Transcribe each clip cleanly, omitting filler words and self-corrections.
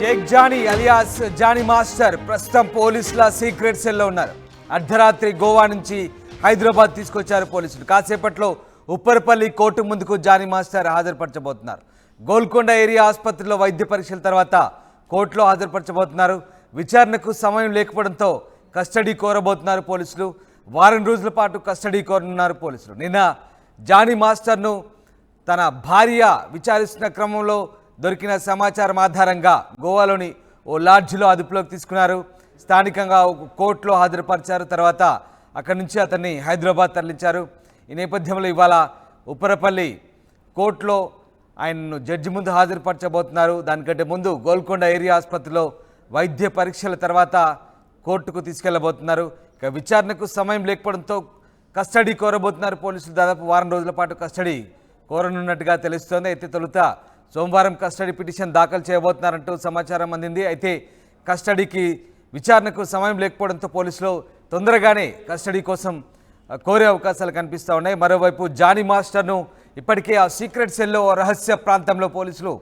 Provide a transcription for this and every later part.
Sheikh Jani alias Jani master ప్రస్తుతం పోలీసుల secret సెల్లో ఉన్నారు. అర్ధరాత్రి గోవా నుంచి హైదరాబాద్ తీసుకొచ్చారు పోలీసులు. కాసేపట్లో ఉప్పరపల్లి కోర్టు ముందుకు జానీ మాస్టర్ హాజరుపరచబోతున్నారు. గోల్కొండ ఏరియా ఆసుపత్రిలో వైద్య పరీక్షల తర్వాత కోర్టులో హాజరుపరచబోతున్నారు. విచారణకు సమయం లేకపోవడంతో కస్టడీ కోరబోతున్నారు పోలీసులు. వారం రోజుల పాటు కస్టడీ కోరనున్నారు పోలీసులు. నిన్న జానీ మాస్టర్ను తన భార్య విచారిస్తున్న క్రమంలో దొరికిన సమాచారం ఆధారంగా గోవాలోని ఓ లాడ్జిలో అదుపులోకి తీసుకున్నారు. స్థానికంగా కోర్టులో హాజరుపరిచారు. తర్వాత అక్కడి నుంచి అతన్ని హైదరాబాద్ తరలించారు. ఈ నేపథ్యంలో ఇవాళ ఉప్పరపల్లి కోర్టులో ఆయనను జడ్జి ముందు హాజరుపరచబోతున్నారు. దానికంటే ముందు గోల్కొండ ఏరియా ఆసుపత్రిలో వైద్య పరీక్షల తర్వాత కోర్టుకు తీసుకెళ్లబోతున్నారు. ఇక విచారణకు సమయం లేకపోవడంతో కస్టడీ కోరబోతున్నారు పోలీసులు. దాదాపు వారం రోజుల పాటు కస్టడీ కోరనున్నట్టుగా తెలుస్తోంది. అయితే తొలుత సోమవారం కస్టడీ పిటిషన్ దాఖలు చేయబోతున్నారంటూ సమాచారం అందింది. అయితే కస్టడీకి విచారణకు సమయం లేకపోవడంతో పోలీసులు తొందరగానే కస్టడీ కోసం కోరే అవకాశాలు కనిపిస్తూ ఉన్నాయి. మరోవైపు జానీ మాస్టర్ను ఇప్పటికే ఆ సీక్రెట్ సెల్లో రహస్య ప్రాంతంలో పోలీసులు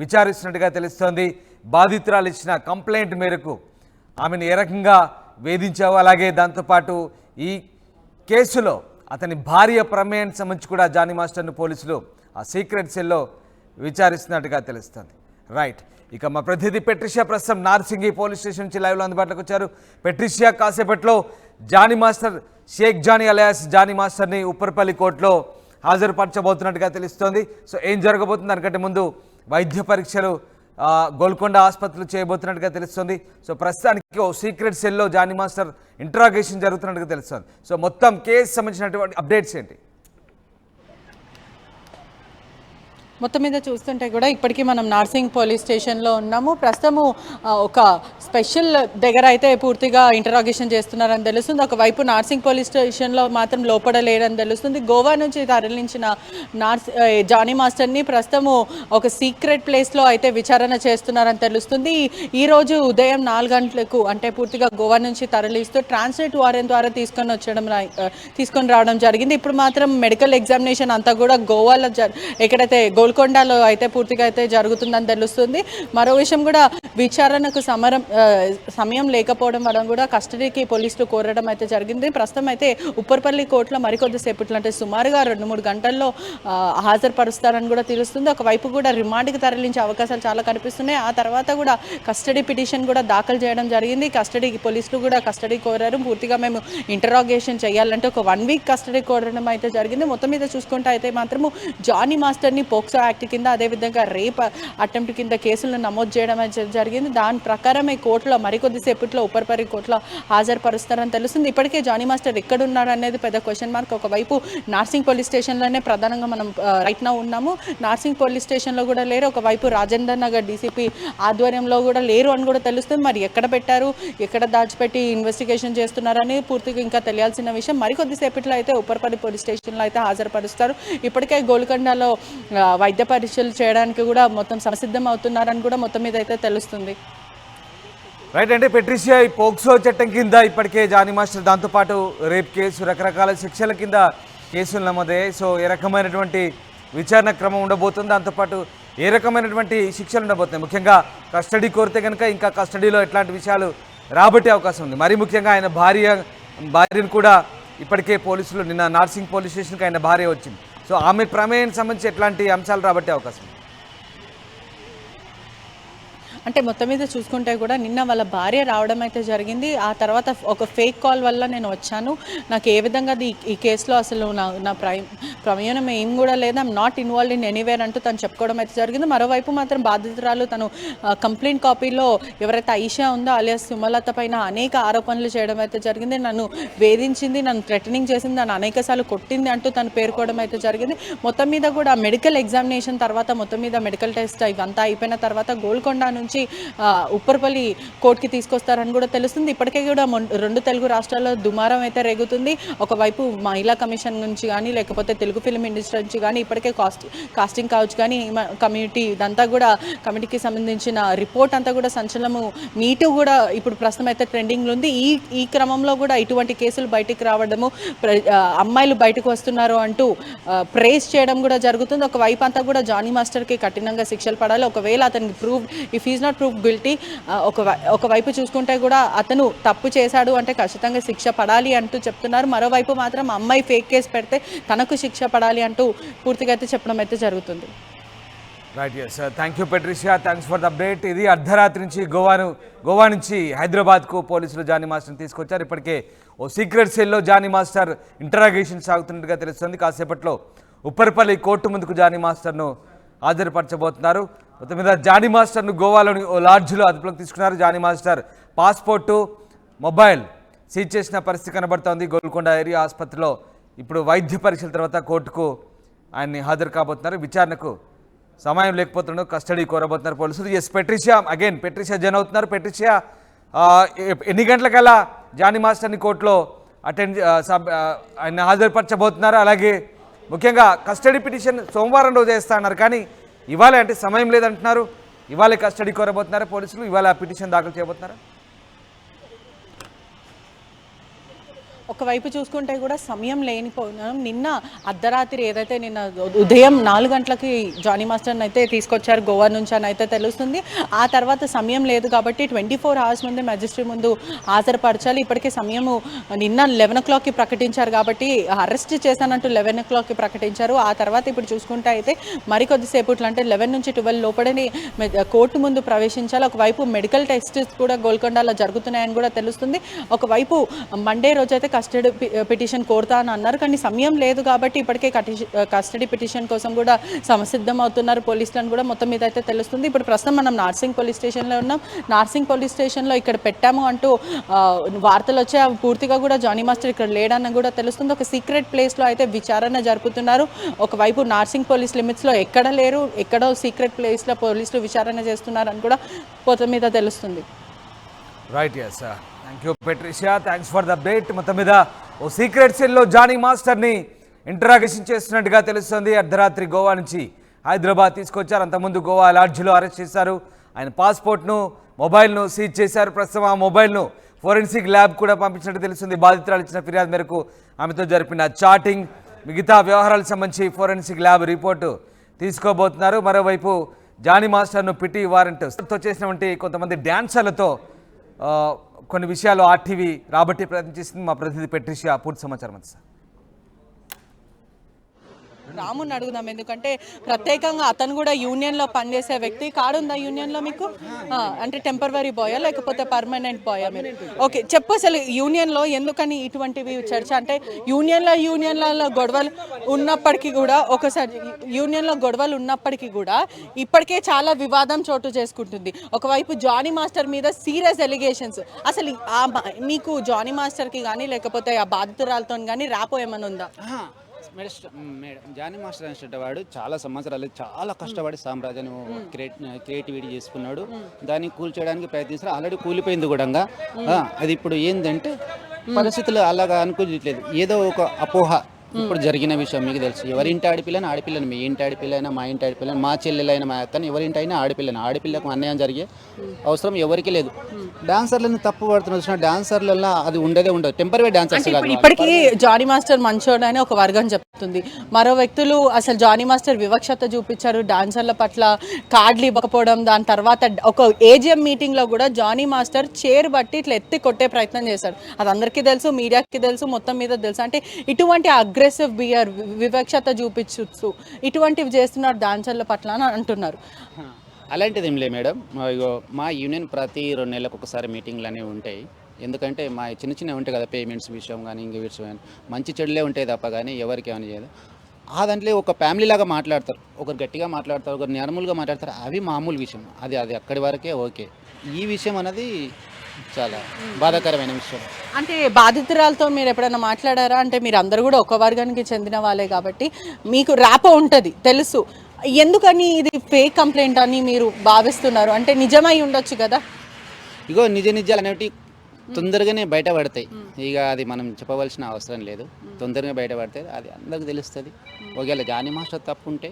విచారిస్తున్నట్టుగా తెలుస్తోంది. బాధితురాలు ఇచ్చిన కంప్లైంట్ మేరకు ఆమెను ఏ రకంగా వేధించావు, అలాగే దాంతోపాటు ఈ కేసులో అతని భార్య ప్రమేయానికి సంబంధించి కూడా జానీ మాస్టర్ను పోలీసులు ఆ సీక్రెట్ సెల్లో విచారిస్తున్నట్టుగా తెలుస్తుంది. రైట్, ఇక మా ప్రతినిధి పెట్రిషియా ప్రస్తుతం నార్సింగి పోలీస్ స్టేషన్ నుంచి లైవ్లో అందుబాటులోకి వచ్చారు. పెట్రిషియా, కాసేపట్లో జానీ మాస్టర్ షేక్ జానీ అలియాస్ జానీ మాస్టర్ని ఉప్పరపల్లి కోర్టులో హాజరుపరచబోతున్నట్టుగా తెలుస్తోంది. సో ఏం జరగబోతుంది దానికంటే ముందు వైద్య పరీక్షలు గోల్కొండ ఆసుపత్రిలో చేయబోతున్నట్టుగా తెలుస్తుంది. సో ప్రస్తుతానికి ఓ సీక్రెట్ సెల్లో జానీ మాస్టర్ ఇంట్రాగేషన్ జరుగుతున్నట్టుగా తెలుస్తుంది. సో మొత్తం కేసు సంబంధించినటువంటి అప్డేట్స్ ఏంటి? మొత్తం మీద చూస్తుంటే కూడా ఇప్పటికీ మనం నార్సింగ్ పోలీస్ స్టేషన్లో ఉన్నాము. ప్రస్తుతము ఒక స్పెషల్ దగ్గర అయితే పూర్తిగా ఇంటరాగేషన్ చేస్తున్నారని తెలుస్తుంది. ఒకవైపు నార్సింగ్ పోలీస్ స్టేషన్లో మాత్రం లోపడలేరని తెలుస్తుంది. గోవా నుంచి తరలించిన జానీ మాస్టర్ని ప్రస్తుతము ఒక సీక్రెట్ ప్లేస్లో అయితే విచారణ చేస్తున్నారని తెలుస్తుంది. ఈరోజు ఉదయం 4 గంటలకు అంటే పూర్తిగా గోవా నుంచి తరలిస్తూ ట్రాన్స్లేట్ వారెంట్ ద్వారా తీసుకొని రావడం జరిగింది. ఇప్పుడు మాత్రం మెడికల్ ఎగ్జామినేషన్ అంతా కూడా గోవాలో ఎక్కడైతే గోల్కొండలో అయితే పూర్తిగా అయితే జరుగుతుందని తెలుస్తుంది. మరో విషయం కూడా విచారణకు సమయం లేకపోవడం వల్ల కూడా కస్టడీకి పోలీసులు కోరడం అయితే జరిగింది. ప్రస్తుతం అయితే ఉప్పరపల్లి కోర్టులో మరికొద్దిసేపట్లో అంటే సుమారుగా 2-3 గంటల్లో హాజరుపరుస్తారని కూడా తెలుస్తుంది. ఒకవైపు కూడా రిమాండ్కి తరలించే అవకాశాలు చాలా కనిపిస్తున్నాయి. ఆ తర్వాత కూడా కస్టడీ పిటిషన్ కూడా దాఖలు చేయడం జరిగింది. కస్టడీకి పోలీసులు కూడా కస్టడీ కోరారు. పూర్తిగా మేము ఇంటరాగేషన్ చేయాలంటే ఒక 1 వీక్ కస్టడీ కోరడం అయితే జరిగింది. మొత్తం మీద చూసుకుంటే అయితే మాత్రము జానీ మాస్టర్ని పోక్సో యాక్ట్ కింద అదేవిధంగా రేప్ అటెంప్ట్ కింద కేసులను నమోదు చేయడం జరిగింది. దాని ప్రకారం ఈ కోర్టులో మరికొద్దిసేపట్లో ఉప్పరపల్లి కోర్టులో హాజరుపరుస్తారని తెలుస్తుంది. ఇప్పటికే జానీ మాస్టర్ ఎక్కడున్నాడు అనేది పెద్ద క్వశ్చన్ మార్క్. ఒకవైపు నార్సింగ్ పోలీస్ స్టేషన్లోనే ప్రధానంగా మనం రైట్ నౌ ఉన్నాము. నార్సింగ్ పోలీస్ స్టేషన్లో కూడా లేరు. ఒకవైపు రాజేందర్ నగర్ డీసీపీ ఆధ్వర్యంలో కూడా లేరు అని కూడా తెలుస్తుంది. మరి ఎక్కడ పెట్టారు, ఎక్కడ దాచిపెట్టి ఇన్వెస్టిగేషన్ చేస్తున్నారని పూర్తిగా ఇంకా తెలియాల్సిన విషయం. మరికొద్దిసేపట్లో అయితే ఉప్పరపల్లి పోలీస్ స్టేషన్లో అయితే హాజరుపరుస్తారు. ఇప్పటికే గోల్కొండలో వైద్య పరీక్షలు చేయడానికి కూడా మొత్తం సంసిద్ధం అవుతున్నారని కూడా మొత్తం మీద అయితే తెలుస్తుంది. రైట్, అంటే పెట్రిషియా ఈ పోక్సో చట్టం కింద ఇప్పటికే జానీ మాస్టర్, దాంతోపాటు రేప్ కేసు, రకరకాల శిక్షల కింద కేసులు నమోదయ్యాయి. సో ఏ రకమైనటువంటి విచారణ క్రమం ఉండబోతుంది, దాంతోపాటు ఏ రకమైనటువంటి శిక్షలు ఉండబోతున్నాయి, ముఖ్యంగా కస్టడీ కోరితే కనుక ఇంకా కస్టడీలో ఎట్లాంటి విషయాలు రాబట్టే అవకాశం ఉంది. మరీ ముఖ్యంగా ఆయన భార్యను కూడా ఇప్పటికే పోలీసులు నిన్న నార్సింగ్ పోలీస్ స్టేషన్కి ఆయన భార్య వచ్చింది. సో ఆమె ప్రమేయానికి సంబంధించి ఎట్లాంటి అంశాలు రాబట్టే అవకాశం? అంటే మొత్తం మీద చూసుకుంటే కూడా నిన్న వాళ్ళ భార్య రావడం అయితే జరిగింది. ఆ తర్వాత ఒక ఫేక్ కాల్ వల్ల నేను వచ్చాను, నాకు ఏ విధంగా ఈ కేసులో అసలు నా ప్రమేయం ఏం కూడా లేదు, I'm not involved in anywhere అంటూ తను చెప్పుకోవడం అయితే జరిగింది. మరోవైపు మాత్రం బాధితురాలు తను కంప్లైంట్ కాపీలో ఎవరైతే ఐషా ఉందో అలియాస్ సుమలత పైన అనేక ఆరోపణలు చేయడం అయితే జరిగింది. నన్ను వేధించింది, నన్ను థ్రెటనింగ్ చేసింది, నన్ను అనేక సార్లు కొట్టింది అంటూ తను పేర్కోవడం అయితే జరిగింది. మొత్తం మీద కూడా మెడికల్ ఎగ్జామినేషన్ తర్వాత మొత్తం మీద మెడికల్ టెస్ట్ ఇవంతా అయిపోయిన తర్వాత గోల్కొండ నుంచి ఉప్పరపల్లి కోర్టుకి తీసుకొస్తారని కూడా తెలుస్తుంది. ఇప్పటికే కూడా 2 తెలుగు రాష్ట్రాల్లో దుమారం అయితే రేగుతుంది. ఒకవైపు మహిళా కమిషన్ నుంచి కానీ లేకపోతే తెలుగు ఫిల్మ్ ఇండస్ట్రీ నుంచి కానీ ఇప్పటికే కాస్టింగ్ కావచ్చు కానీ కమ్యూనిటీ ఇదంతా కూడా కమిటీకి సంబంధించిన రిపోర్ట్ అంతా కూడా సంచలనము మీటు కూడా ఇప్పుడు ప్రస్తుతం అయితే ట్రెండింగ్లో ఉంది. ఈ క్రమంలో కూడా ఇటువంటి కేసులు బయటికి రావడము, అమ్మాయిలు బయటకు వస్తున్నారు అంటూ ప్రేస్ చేయడం కూడా జరుగుతుంది. ఒకవైపు అంతా కూడా జానీ మాస్టర్కి కఠినంగా శిక్షలు పడాలి. ఒకవేళ అతనికి prove if is not prove guilty. ఒకవైపు చూసుకుంటే కూడా అతను తప్పు చేశాడు అంటే ఖచ్చితంగా శిక్ష పడాలి అంటూ చెప్తున్నారు. మరోవైపు మాత్రం అమ్మాయి ఫేక్ కేసు పెడితే తనకు శిక్ష పడాలి అంటూ పూర్తిగా అయితే చెప్పడం అయితే జరుగుతుంది. Right, yes, thank you Patricia, thanks for the update. ఇది అర్ధరాత్రి నుంచి గోవా నుంచి హైదరాబాద్కు పోలీసులు జానీ మాస్టర్ని తీసుకొచ్చారు. ఇప్పటికే ఓ సీక్రెట్ సెల్లో జానీ మాస్టర్ ఇంటరాగేషన్ సాగుతున్నట్టుగా తెలుస్తుంది. కాసేపట్లో ఉప్పర్పల్లి కోర్టు ముందుకు జానీ మాస్టర్ను హాజరుపరచబోతున్నారు. మొత్తం మీద జానీ మాస్టర్ను గోవాలోని ఓ లాడ్జ్లో అదుపులోకి తీసుకున్నారు. Jani master passport, mobile seize చేసిన పరిస్థితి కనబడుతోంది. గోల్కొండ ఏరియా ఆసుపత్రిలో ఇప్పుడు వైద్య పరీక్షల తర్వాత కోర్టుకు ఆయన్ని హాజరు కాబోతున్నారు. విచారణకు సమయం లేకపోతున్నాడు, కస్టడీ కోరబోతున్నారు పోలీసులు. Yes Patricia, again Patricia join అవుతున్నారు. పెట్రిషియా, ఎన్ని గంటలకల్లా జానీ మాస్టర్ని కోర్టులో ఆయన హాజరుపరచబోతున్నారు? అలాగే ముఖ్యంగా కస్టడీ పిటిషన్ సోమవారం రోజు వేస్తా అన్నారు, కానీ ఇవాళ అంటే సమయం లేదంటున్నారు. ఇవాళ కస్టడీ కోరబోతున్నారు పోలీసులు, ఇవాళ పిటిషన్ దాఖలు చేయబోతున్నారు. ఒకవైపు చూసుకుంటే కూడా సమయం లేనిపోయినా నిన్న అర్ధరాత్రి ఏదైతే నిన్న ఉదయం 4 గంటలకి జానీ మాస్టర్ని అయితే తీసుకొచ్చారు గోవా నుంచి అని అయితే తెలుస్తుంది. ఆ తర్వాత సమయం లేదు కాబట్టి 24 అవర్స్ ముందే మెజిస్ట్రేట్ ముందు హాజరుపరచాలి. ఇప్పటికే సమయము నిన్న 11 o'clockకి ప్రకటించారు కాబట్టి అరెస్ట్ చేశానంటూ 11 o'clockకి ప్రకటించారు. ఆ తర్వాత ఇప్పుడు చూసుకుంటే అయితే మరికొద్దిసేపట్లో అంటే 11 నుంచి 12 లోపలనే కోర్టు ముందు ప్రవేశించాలి. ఒకవైపు మెడికల్ టెస్ట్స్ కూడా గోల్కొండలో జరుగుతున్నాయని కూడా తెలుస్తుంది. ఒకవైపు మండే రోజైతే కస్టడీ పిటిషన్ కోరుతా అని అన్నారు, కానీ సమయం లేదు కాబట్టి ఇప్పటికే కస్టడీ పిటిషన్ కోసం కూడా సంసిద్ధం అవుతున్నారు పోలీసులను కూడా మొత్తం మీద అయితే తెలుస్తుంది. ఇప్పుడు ప్రస్తుతం మనం నార్సింగ్ పోలీస్ స్టేషన్లో ఉన్నాం. నార్సింగ్ పోలీస్ స్టేషన్లో ఇక్కడ పెట్టాము అంటూ వార్తలు వచ్చే పూర్తిగా కూడా జానీ మాస్టర్ ఇక్కడ లేడని కూడా తెలుస్తుంది. ఒక సీక్రెట్ ప్లేస్లో అయితే విచారణ జరుపుతున్నారు. ఒకవైపు నార్సింగ్ పోలీస్ లిమిట్స్లో ఎక్కడ లేరు, ఎక్కడో సీక్రెట్ ప్లేస్లో పోలీసులు విచారణ చేస్తున్నారని కూడా మొత్తం మీద తెలుస్తుంది. Right, yes, thank you Patricia, thanks for the update. మొత్తం మీద ఓ సీక్రెట్ సెల్లో జానీ మాస్టర్ని ఇంటరాగేషన్ చేస్తున్నట్టుగా తెలుస్తుంది. అర్ధరాత్రి గోవా నుంచి హైదరాబాద్ తీసుకొచ్చారు. అంతకుముందు గోవా లాడ్జ్లో అరెస్ట్ చేశారు. ఆయన పాస్పోర్ట్ను, మొబైల్ను సీజ్ చేశారు. ప్రస్తుతం ఆ మొబైల్ను ఫోరెన్సిక్ ల్యాబ్ కూడా పంపించినట్టు తెలుస్తుంది. బాధితురాలు ఇచ్చిన ఫిర్యాదు మేరకు ఆమెతో జరిపిన చాటింగ్, మిగతా వ్యవహారాలకు సంబంధించి ఫోరెన్సిక్ ల్యాబ్ రిపోర్టు తీసుకోబోతున్నారు. మరోవైపు జానీ మాస్టర్ను పిటి వారెంట్తో చేసినటువంటి కొంతమంది డ్యాన్సర్లతో కొన్ని విషయాలు ఆర్టీవీ రాబట్టి ప్రయత్నం చేసింది. మా ప్రతినిధి పెట్రిషియా పూర్తి సమాచారం అంది సార్. రాముని అడుగుదాం, ఎందుకంటే ప్రత్యేకంగా అతను కూడా యూనియన్లో పనిచేసే వ్యక్తి. కార్డు ఉందా యూనియన్లో మీకు? అంటే టెంపరవరీ బాయా లేకపోతే పర్మనెంట్ బాయా మీరు? ఓకే, చెప్పు అసలు యూనియన్లో ఎందుకని ఇటువంటివి చర్చ? అంటే యూనియన్లలో గొడవలు ఉన్నప్పటికీ కూడా ఇప్పటికే చాలా వివాదం చోటు చేసుకుంటుంది. ఒకవైపు జానీ మాస్టర్ మీద సీరియస్ ఎలిగేషన్స్. అసలు మీకు జానీ మాస్టర్కి కానీ లేకపోతే ఆ బాధితురాలతో కానీ ర్యాపో ఏమైనా ఉందా? మేడం, జానీ మాస్టర్ అనేటువంటి వాడు చాలా సంవత్సరాలు చాలా కష్టపడి సామ్రాజ్యాన్ని క్రియేటివిటీ చేసుకున్నాడు. దాన్ని కూల్చేయడానికి ప్రయత్నిస్తారు. ఆల్రెడీ కూలిపోయింది కూడా. అది ఇప్పుడు ఏంటంటే పరిస్థితులు అలాగా అనుకోవట్లేదు. ఏదో ఒక అపోహ ఇప్పుడు జరిగిన విషయం మీకు తెలుసు. ఎవరింటి ఆడపిల్లని మీ ఇంటి ఆడపిల్లైనా, మా ఇంటి ఆడపిల్లని, మా చెల్లెలైనా, మా అత్తని, ఎవరింటి అయినా ఆడపిల్లకు అన్యాయం జరిగే అవసరం ఎవరికి లేదు. డాన్సర్లను తప్పు పడుతున్న డాన్సర్లలో అది ఉండదు. టెంపరరీ డాన్సర్స్ కాదు. ఇప్పటికీ జానీ మాస్టర్ మంచోడు అని ఒక వర్గం చెప్తుంది. మరో వ్యక్తులు అసలు జానీ మాస్టర్ వివక్షత చూపించారు డాన్సర్ల పట్ల, కార్డులు ఇవ్వకపోవడం. దాని తర్వాత ఒక ఏజిఎం మీటింగ్లో కూడా జానీ మాస్టర్ చైర్ బట్టి ఇట్లా ఎత్తి కొట్టే ప్రయత్నం చేశాడు. అది అందరికీ తెలుసు, మీడియాకి తెలుసు, మొత్తం మీద తెలుసు. అంటే ఇటువంటి అగ్రెసివ్ బిహేవియర్, వివక్షత చూపించు ఇటువంటివి చేస్తున్నారు డాన్సర్ల పట్ల అని అంటున్నారు. అలాంటిది ఏం లేదు మేడం. మా యూనియన్ ప్రతి 2 నెలలకు ఒకసారి మీటింగ్లు అనేవి ఉంటాయి. ఎందుకంటే మా చిన్న ఉంటాయి కదా, పేమెంట్స్ విషయం కానీ ఇంక విషయం కానీ మంచి చెడులే ఉంటాయి తప్ప కానీ ఎవరికి ఏమైనా చేయదు. ఆ దాంట్లో ఒక ఫ్యామిలీ లాగా మాట్లాడతారు. ఒకరు గట్టిగా మాట్లాడతారు, ఒకరు నార్మల్గా మాట్లాడతారు. అవి మామూలు విషయం. అది అక్కడి వరకే ఓకే. ఈ విషయం అనేది చాలా బాధాకరమైన విషయం. అంటే బాధితురాలతో మీరు ఎప్పుడైనా మాట్లాడారా? అంటే మీరు అందరూ కూడా ఒక వర్గానికి చెందిన వాళ్ళే కాబట్టి మీకు ర్యాపో ఉంటుంది, తెలుసు. ఎందుకని ఇది ఫేక్ కంప్లైంట్ అని మీరు భావిస్తున్నారు? అంటే నిజమై ఉండొచ్చు కదా. ఇగో నిజాలు అనేవి తొందరగానే బయటపడతాయి. ఇక అది మనం చెప్పవలసిన అవసరం లేదు. తొందరగా బయటపడితే అది అందరికి తెలుస్తుంది. ఒకవేళ జానీ మాస్టర్ తప్పు ఉంటే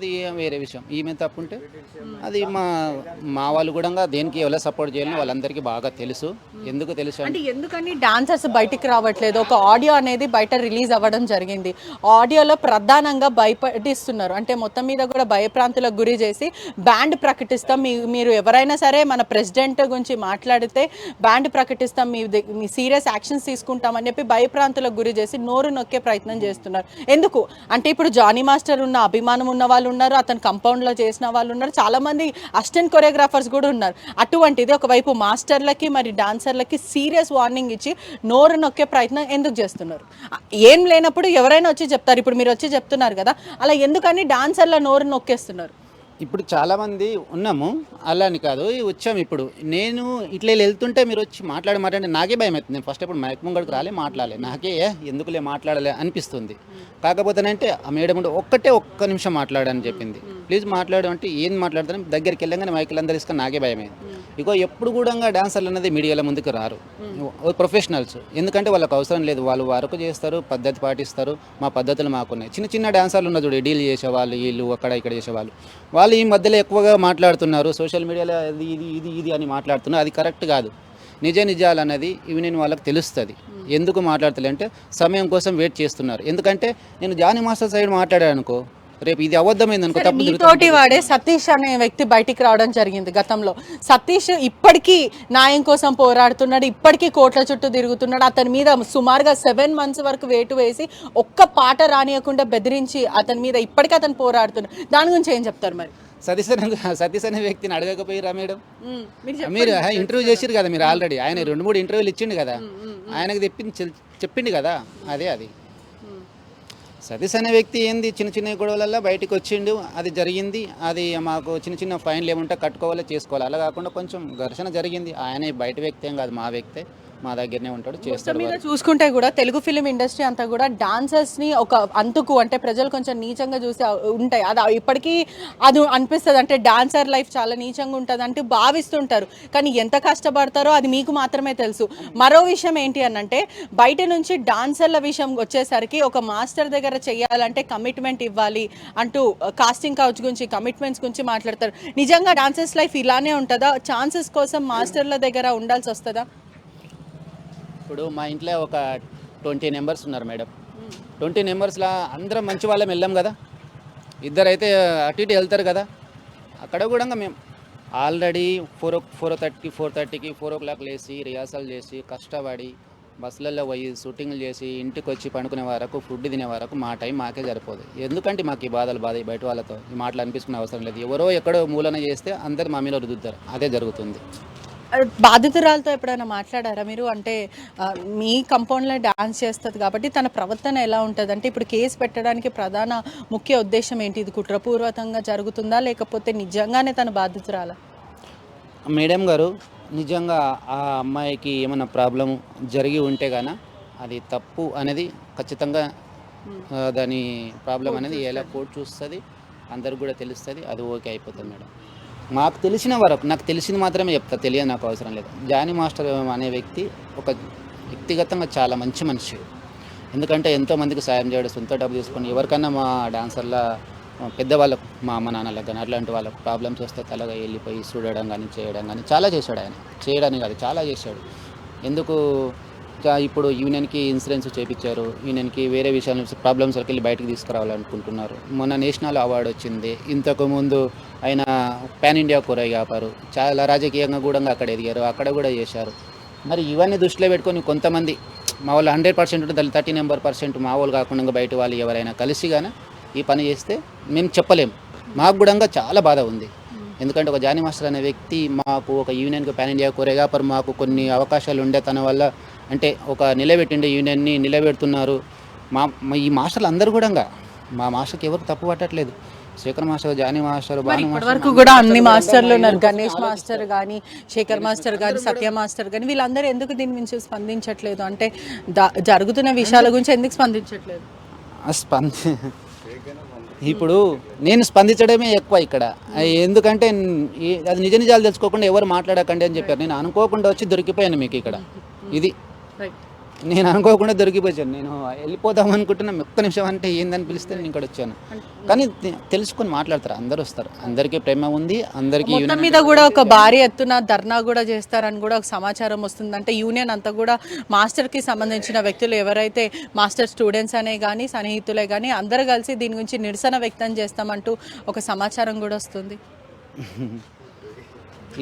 అది వేరే విషయం. ఈమె తప్పుంటే అది మా వాళ్ళు కూడా దేనికి ఎవరో సపోర్ట్ చేయాలని వాళ్ళందరికీ బాగా తెలుసు. ఎందుకు తెలుసు అంటే ఎందుకని డాన్సర్స్ బయటికి రావట్లేదు? ఒక ఆడియో అనేది బయట రిలీజ్ అవ్వడం జరిగింది. ఆడియోలో ప్రధానంగా భయపడిస్తున్నారు, అంటే మొత్తం మీద కూడా భయప్రాంతులకు గురి చేసి బ్యాండ్ ప్రకటిస్తాం, మీరు ఎవరైనా సరే మన ప్రెసిడెంట్ గురించి మాట్లాడితే బ్యాండ్ ప్రకటిస్తాం, మీ సీరియస్ యాక్షన్స్ తీసుకుంటామని చెప్పి భయప్రాంతులకు గురి చేసి నోరు నొక్కే ప్రయత్నం చేస్తున్నారు. ఎందుకు అంటే ఇప్పుడు జానీ మాస్టర్ ఉన్న అభిమానం ఉన్న వాళ్ళు ఉన్నారు, అతను కంపౌండ్లో చేసిన వాళ్ళు ఉన్నారు, చాలామంది అసిస్టెంట్ కొరియోగ్రాఫర్స్ కూడా ఉన్నారు. అటువంటిది ఒకవైపు మాస్టర్లకి మరి డాన్సర్లకి సీరియస్ వార్నింగ్ ఇచ్చి నోరు నొక్కే ప్రయత్నం ఎందుకు చేస్తున్నారు? ఏం లేనప్పుడు ఎవరైనా వచ్చి చెప్తారు, ఇప్పుడు మీరు వచ్చి చెప్తున్నారు కదా, అలా ఎందుకని డాన్సర్ల నోరు నొక్కేస్తున్నారు? ఇప్పుడు చాలామంది ఉన్నాము, అలా అని కాదు, వచ్చాము. ఇప్పుడు నేను ఇట్లా వెళ్తుంటే మీరు వచ్చి మాట్లాడే నాకే భయం అవుతుంది. నేను ఫస్ట్ ఇప్పుడు మైక్ ముంగడికి రాలే, మాట్లాడలే, నాకే ఎందుకులే మాట్లాడలే అనిపిస్తుంది. కాకపోతేనంటే ఆ మేడం ఉంటే ఒక్క నిమిషం మాట్లాడని చెప్పింది. ప్లీజ్ మాట్లాడు అంటే ఏం మాట్లాడతాను, దగ్గరికి వెళ్ళగానే మైకులు అందరు తీసుకొని నాకే భయమైంది. ఇగో ఎప్పుడు కూడా డాన్సర్లు అనేది మీడియాల ముందుకు రారు, ప్రొఫెషనల్స్. ఎందుకంటే వాళ్ళకి అవసరం లేదు, వాళ్ళు వర్క్ చేస్తారు, పద్ధతి పాటిస్తారు. మా పద్ధతులు మాకున్నాయి. చిన్న చిన్న డాన్సర్లు ఉన్నారు చూడు, డీల్ చేసేవాళ్ళు, వీళ్ళు అక్కడ ఇక్కడ చేసేవాళ్ళు, వాళ్ళు ఈ మధ్యలో ఎక్కువగా మాట్లాడుతున్నారు. సోషల్ మీడియాలో ఇది అని మాట్లాడుతున్నారు. అది కరెక్ట్ కాదు. నిజాలు అనేది ఇవి నేను వాళ్ళకి తెలుస్తుంది. ఎందుకు మాట్లాడతలే అంటే సమయం కోసం వెయిట్ చేస్తున్నారు. ఎందుకంటే నేను జానీ మాస్టర్ సైడ్ మాట్లాడాను అనుకో, రేపు ఇది అబద్ధమైంది అనుకో, తప్పు తోటి వాడే సతీష్ అనే వ్యక్తి బయటికి రావడం జరిగింది గతంలో. సతీష్ ఇప్పటికీ న్యాయం కోసం పోరాడుతున్నాడు, ఇప్పటికీ కోట్ల చుట్టూ తిరుగుతున్నాడు. అతని మీద సుమారుగా 7 months వరకు వేటు వేసి ఒక్క పాట రానియకుండా బెదిరించి అతని మీద ఇప్పటికీ అతను పోరాడుతున్నాడు. దాని గురించి ఏం చెప్తారు మరి? సతీష్ అనే వ్యక్తిని అడగకపోయిరా మేడం? మీరు ఇంటర్వ్యూ చేసిరు కదా మీరు ఆల్రెడీ. ఆయన 2-3 ఇంటర్వ్యూలు ఇచ్చిండు కదా, ఆయనకు చెప్పిండు కదా. అది సతీష్ అనే వ్యక్తి ఏంది, చిన్న చిన్న గొడవలలో బయటకు వచ్చిండు, అది జరిగింది. అది మాకు చిన్న ఫైన్లు ఏముంటే కట్టుకోవాలి, చేసుకోవాలి. అలా కాకుండా కొంచెం ఘర్షణ జరిగింది. ఆయన బయట వ్యక్తి ఏం కాదు, మా వ్యక్తే, మా దగ్గరనే ఉంటాడు, చేస్తాడు. మీద చూసుకుంటే కూడా తెలుగు ఫిలిం ఇండస్ట్రీ అంతా కూడా డాన్సర్స్ని ఒక అంతుకు, అంటే ప్రజలు కొంచెం నీచంగా చూసి ఉంటాయి. అది ఇప్పటికీ అది అనిపిస్తుంది, అంటే డాన్సర్ లైఫ్ చాలా నీచంగా ఉంటుంది అంటే భావిస్తుంటారు. కానీ ఎంత కష్టపడతారో అది మీకు మాత్రమే తెలుసు. మరో విషయం ఏంటి అనంటే, బయట నుంచి డాన్సర్ల విషయం వచ్చేసరికి ఒక మాస్టర్ దగ్గర చేయాలంటే కమిట్మెంట్ ఇవ్వాలి అంటూ కాస్టింగ్ కౌచ్ గురించి, కమిట్మెంట్స్ గురించి మాట్లాడతారు. నిజంగా డాన్సర్స్ లైఫ్ ఇలానే ఉంటుందా? ఛాన్సెస్ కోసం మాస్టర్ల దగ్గర ఉండాల్సి వస్తుందా? ఇప్పుడు మా ఇంట్లో ఒక 20 members ఉన్నారు మేడం. 20 members అందరం మంచి వాళ్ళం వెళ్ళాం కదా, ఇద్దరైతే అటు ఇటు వెళ్తారు కదా. అక్కడ కూడా మేము ఆల్రెడీ 4:30కి 4 o'clock లేచి రిహార్సల్ చేసి కష్టపడి బస్సులలో పోయి షూటింగ్లు చేసి ఇంటికి వచ్చి పండుకునే వరకు, ఫుడ్ తినే వరకు మా టైం మాకే సరిపోదు. ఎందుకంటే మాకు ఈ బాధ బయట వాళ్ళతో ఈ మాటలు అనిపించుకునే అవసరం లేదు. ఎవరో ఎక్కడో మూలన చేస్తే అందరు మా మీద రుద్దుతారు, అదే జరుగుతుంది. బాధితురాలతో ఎప్పుడైనా మాట్లాడారా మీరు? అంటే మీ కంపౌండ్లో డాన్స్ చేస్తుంది కాబట్టి తన ప్రవర్తన ఎలా ఉంటుంది? అంటే ఇప్పుడు కేసు పెట్టడానికి ప్రధాన ముఖ్య ఉద్దేశం ఏంటి? ఇది కుట్రపూర్వకంగా జరుగుతుందా లేకపోతే నిజంగానే తన బాధితురాలా? మేడం గారు, నిజంగా ఆ అమ్మాయికి ఏమైనా ప్రాబ్లం జరిగి ఉంటే గాన అది తప్పు అనేది ఖచ్చితంగా దాని ప్రాబ్లం అనేది ఎలా కోర్టు చూస్తుంది, అందరికి కూడా తెలుస్తుంది, అది ఓకే అయిపోతుంది మేడం. మాకు తెలిసిన వరకు, నాకు తెలిసింది మాత్రమే చెప్తా, తెలియదు నాకు అవసరం లేదు. జానీ మాస్టర్ అనే వ్యక్తి ఒక వ్యక్తిగతంగా చాలా మంచి మనిషి. ఎందుకంటే ఎంతోమందికి సాయం చేయడం, సొంత డబ్బు తీసుకొని ఎవరికన్నా మా డాన్సర్ల పెద్దవాళ్ళకు, మా అమ్మ నాన్నలకు కానీ అట్లాంటి వాళ్ళకు ప్రాబ్లమ్స్ వస్తే తలగా వెళ్ళిపోయి చూడడం కానీ చేయడం కానీ చాలా చేశాడు. ఆయన చేయడానికి కాదు, చాలా చేశాడు. ఎందుకు ఇప్పుడు యూనియన్కి ఇన్సూరెన్స్ చేయించారు, యూనియన్కి వేరే విషయాలు ప్రాబ్లమ్స్ వెళ్ళి బయటకు తీసుకురావాలనుకుంటున్నారు. మొన్న నేషనల్ అవార్డు వచ్చింది. ఇంతకుముందు ఆయన పాన్ ఇండియా కొరియోగ్రాఫర్, చాలా రాజకీయంగా కూడా అక్కడ ఎదిగారు, అక్కడ కూడా చేశారు. మరి ఇవన్నీ దృష్టిలో పెట్టుకొని కొంతమంది మా వాళ్ళు 100% ఉంటుంది, 30% మా వాళ్ళు కాకుండా బయట వాళ్ళు ఎవరైనా కలిసి కానీ ఈ పని చేస్తే మేము చెప్పలేము. మాకు కూడా చాలా బాధ ఉంది. ఎందుకంటే ఒక జానీ మాస్టర్ అనే వ్యక్తి మాకు ఒక యూనియన్కి పాన్ ఇండియా కొరియోగ్రాఫర్, మాకు కొన్ని అవకాశాలు ఉండే తన వల్ల, అంటే ఒక నిలబెట్టిండే యూనియన్ని నిలబెడుతున్నారు. ఈ మాస్టర్లు అందరూ కూడా, మా మాస్టర్కి ఎవరు తప్పు పట్టట్లేదు. శేఖర్ మాస్టర్, జానీ మాస్టర్, వరకు కూడా అన్ని మాస్టర్లు ఉన్నారు. గణేష్ మాస్టర్ కానీ, శేఖర్ మాస్టర్ కానీ, సత్య మాస్టర్ కానీ, వీళ్ళందరూ ఎందుకు దీని గురించి స్పందించట్లేదు? అంటే జరుగుతున్న విషయాల గురించి ఎందుకు స్పందించట్లేదు? ఇప్పుడు నేను స్పందించడమే ఎక్కువ ఇక్కడ. ఎందుకంటే అది నిజాలు తెలుసుకోకుండా ఎవరు మాట్లాడకండి అని చెప్పారు. నేను అనుకోకుండా వచ్చి దొరికిపోయాను మీకు ఇక్కడ. ఇది నేను అనుకోకుండా దొరికిపోయాను. నేను వెళ్ళిపోదాం అనుకుంటున్నా, ఒక్క నిమిషం అంటే ఏందని పిలిస్తే నేను ఇక్కడ వచ్చాను. కానీ తెలుసుకొని మాట్లాడతారు, అందరూ వస్తారు, అందరికీ ప్రేమ ఉంది, అందరికీ మొత్తం మీద కూడా ఒక భారీ ఎత్తున ధర్నా కూడా చేస్తారని కూడా ఒక సమాచారం వస్తుంది. అంటే యూనియన్ అంతా కూడా మాస్టర్కి సంబంధించిన వ్యక్తులు ఎవరైతే మాస్టర్ స్టూడెంట్స్ అనే కానీ సన్నిహితులే కానీ అందరూ కలిసి దీని గురించి నిరసన వ్యక్తం చేస్తామంటూ ఒక సమాచారం కూడా వస్తుంది.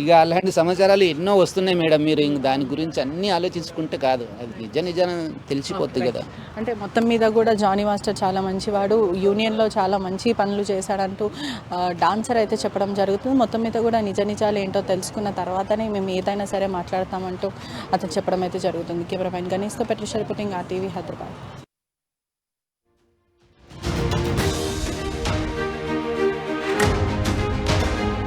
ఇక అలాంటి సమాచారాలు ఎన్నో వస్తున్నాయి మేడం. మీరు ఇంక దాని గురించి అన్నీ ఆలోచించుకుంటే కాదు, అది నిజం తెలిసిపోతుంది కదా. అంటే మొత్తం మీద కూడా జానీ మాస్టర్ చాలా మంచివాడు, యూనియన్లో చాలా మంచి పనులు చేశాడంటూ డాన్సర్ అయితే చెప్పడం జరుగుతుంది. మొత్తం మీద కూడా నిజాలు ఏంటో తెలుసుకున్న తర్వాతనే మేము ఏదైనా సరే మాట్లాడతామంటూ అతను చెప్పడం అయితే జరుగుతుంది. Cameraman గణేష్తో పెట్రిషా reporting RTV Hyderabad.